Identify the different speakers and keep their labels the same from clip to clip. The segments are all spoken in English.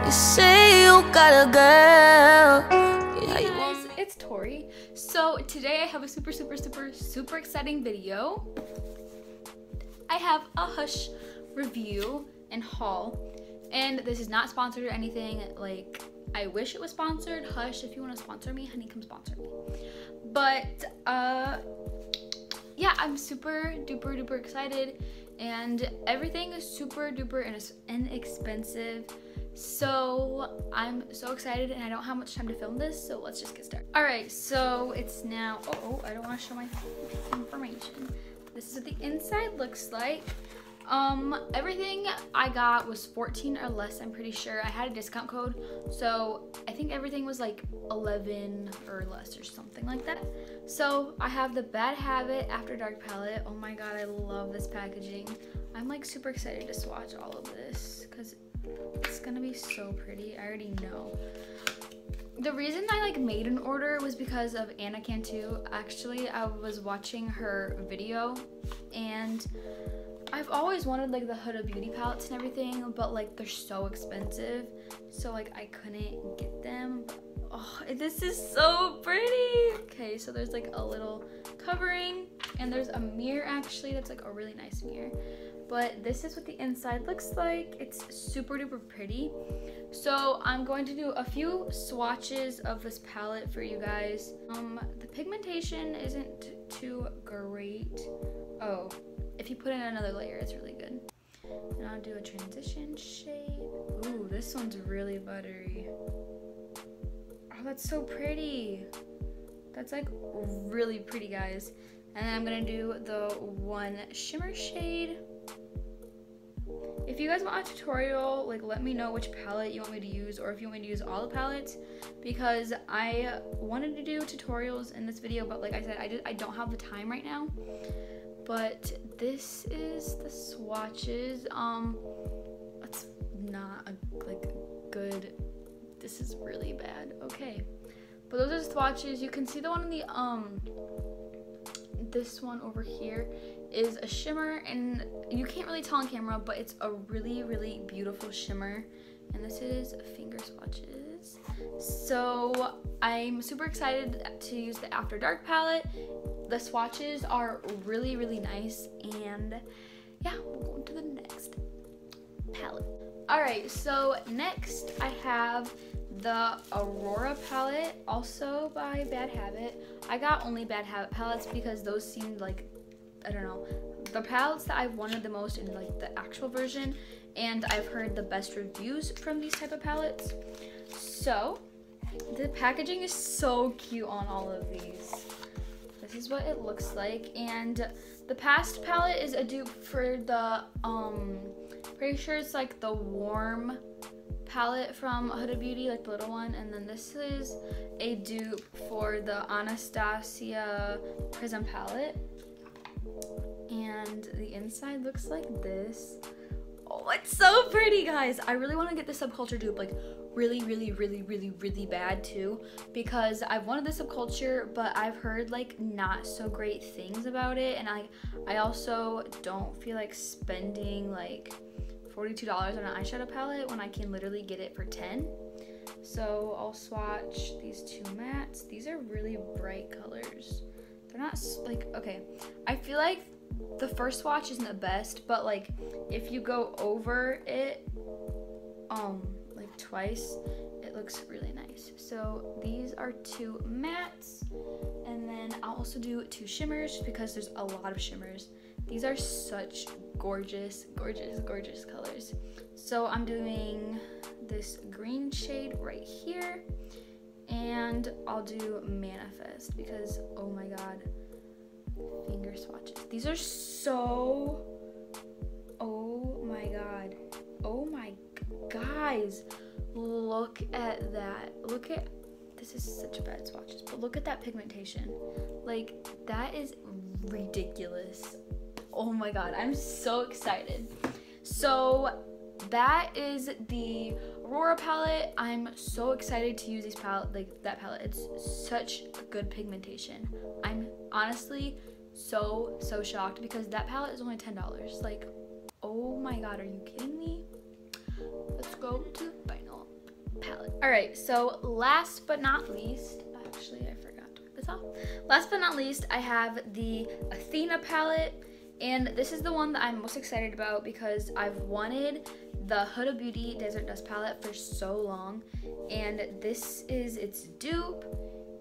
Speaker 1: You say you got a girl. Yeah,
Speaker 2: Hey guys, it's Tori. So today I have a super exciting video. I have a Hush review and haul, and this is not sponsored or anything. Like, I wish it was sponsored. Hush, if you want to sponsor me, honey, come sponsor me. But yeah, I'm super duper excited, and everything is super duper inexpensive. So I'm so excited, and I don't have much time to film this, so let's just get started. All right, so it's now, I don't want to show my information. This is what the inside looks like. Everything I got was 14 or less, I'm pretty sure. I had a discount code, so I think everything was like 11 or less or something like that. So I have the Bad Habit After Dark palette. Oh my god, I love this packaging. I'm like super excited to swatch all of this because it's gonna be so pretty. I already know. The reason I like made an order was because of Anna Cantu. Actually, I was watching her video, and I've always wanted like the Huda Beauty palettes and everything, but like they're so expensive, so like I couldn't get them. Oh, this is so pretty. Okay, so there's like a little covering, and there's a mirror actually that's like a really nice mirror. But this is what the inside looks like. It's super duper pretty. So I'm going to do a few swatches of this palette for you guys. The pigmentation isn't too great. Oh, if you put in another layer, it's really good. And I'll do a transition shade. Ooh, this one's really buttery. Oh, that's so pretty. That's like really pretty, guys. And then I'm gonna do the one shimmer shade. If you guys want a tutorial, like, let me know which palette you want me to use, or if you want me to use all the palettes, because I wanted to do tutorials in this video, but like I said, I don't have the time right now. But this is the swatches. It's not like good. This is really bad. Okay, but those are the swatches. You can see the one in the this one over here is a shimmer, and you can't really tell on camera, but it's a really beautiful shimmer. And this is finger swatches. So I'm super excited to use the After Dark palette. The swatches are really nice, and yeah, we'll go into the next palette. All right, so next I have the Aurora palette, also by Bad Habit. I got only Bad Habit palettes because those seemed like, I don't know, the palettes that I wanted the most in like the actual version, and I've heard the best reviews from these type of palettes. So the packaging is so cute on all of these. This is what it looks like, and the past palette is a dupe for the pretty sure it's like the Warm palette from Huda Beauty, like the little one, and then this is a dupe for the Anastasia Prism palette. And the inside looks like this. Oh, it's so pretty, guys. I really want to get the Subculture dupe like really bad too, because I've wanted the Subculture, but I've heard like not so great things about it, and I also don't feel like spending like $42 on an eyeshadow palette when I can literally get it for 10. So I'll swatch these two mattes. These are really bright colors. They're not like, okay, I feel like the first swatch isn't the best, but like if you go over it like twice, it looks really nice. So these are two mattes, and then I'll also do two shimmers because there's a lot of shimmers. These are such gorgeous colors. So I'm doing this green shade right here, and I'll do Manifest because, oh my god, finger swatches. These are so, oh my god, guys, look at that. Look at, this is such bad swatches, but look at that pigmentation. Like, that is ridiculous. Oh my god, I'm so excited. So that is the Aurora palette. I'm so excited to use that palette. It's such good pigmentation. I'm honestly so shocked because that palette is only $10. Like, oh my god, are you kidding me? Let's go to the final Alright, so last but not least, actually I forgot to put this off. Last but not least, I have the Athena palette, and this is the one that I'm most excited about because I've wanted the Huda Beauty Desert Dust palette for so long, and this is its dupe,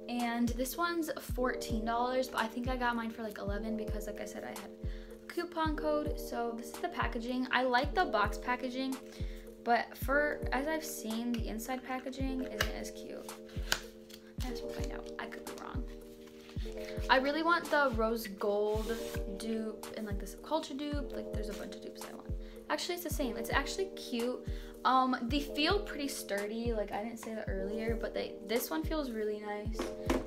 Speaker 2: and this one's $14, but I think I got mine for like $11 because, like I said, I had a coupon code. So this is the packaging. I like the box packaging, but as I've seen, the inside packaging isn't as cute. I guess we'll find out. I could be wrong. I really want the rose gold dupe and like the subculture dupe. Like there's a bunch of dupes I want. Actually, it's the same. It's actually cute. They feel pretty sturdy. Like I didn't say that earlier, but this one feels really nice.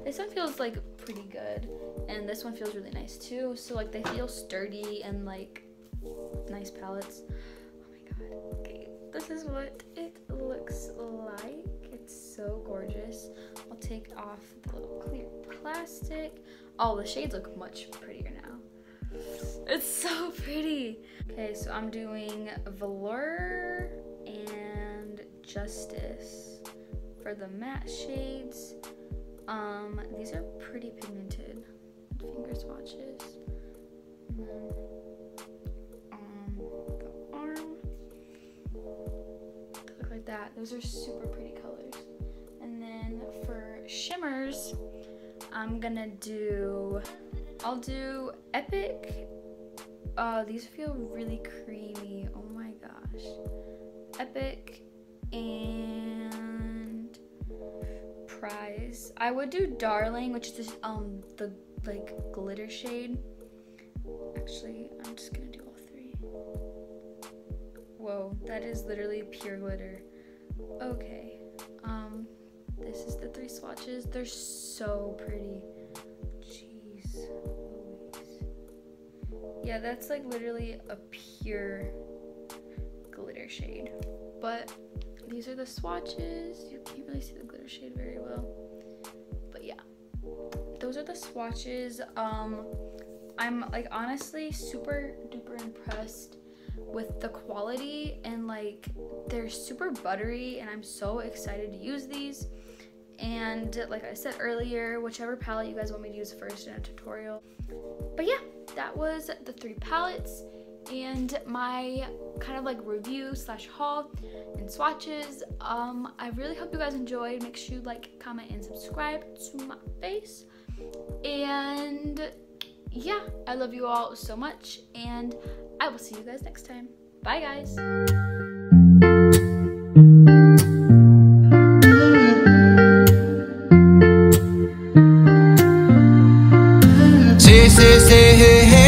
Speaker 2: This one feels like pretty good, and this one feels really nice too. So like they feel sturdy and like nice palettes. Oh my god. Okay, this is what it looks like. It's so gorgeous. I'll take off the little clear plastic. Oh, the shades look much prettier now. It's so pretty. Okay, so I'm doing Velour and Justice for the matte shades. These are pretty pigmented. Finger swatches. And then, the arm. They look like that. Those are super pretty colors. And then for shimmers, I'll do Epic. These feel really creamy. Oh my gosh. Epic and Prize. I would do Darling, which is this, the like glitter shade. Actually, I'm just gonna do all three. Whoa, that is literally pure glitter. Okay. This is the 3 swatches. They're so pretty. Jeez Louise. Yeah, that's like literally a pure glitter shade. But these are the swatches. You can't really see the glitter shade very well. But yeah, those are the swatches. I'm like honestly super duper impressed with the quality, and like they're super buttery, and I'm so excited to use these. And like I said earlier, whichever palette you guys want me to use first in a tutorial. But yeah, that was the 3 palettes and my kind of like review / haul and swatches. I really hope you guys enjoyed. Make sure you like, comment, and subscribe to my face. And yeah, I love you all so much, and I will see you guys next time. Bye guys.
Speaker 3: Say,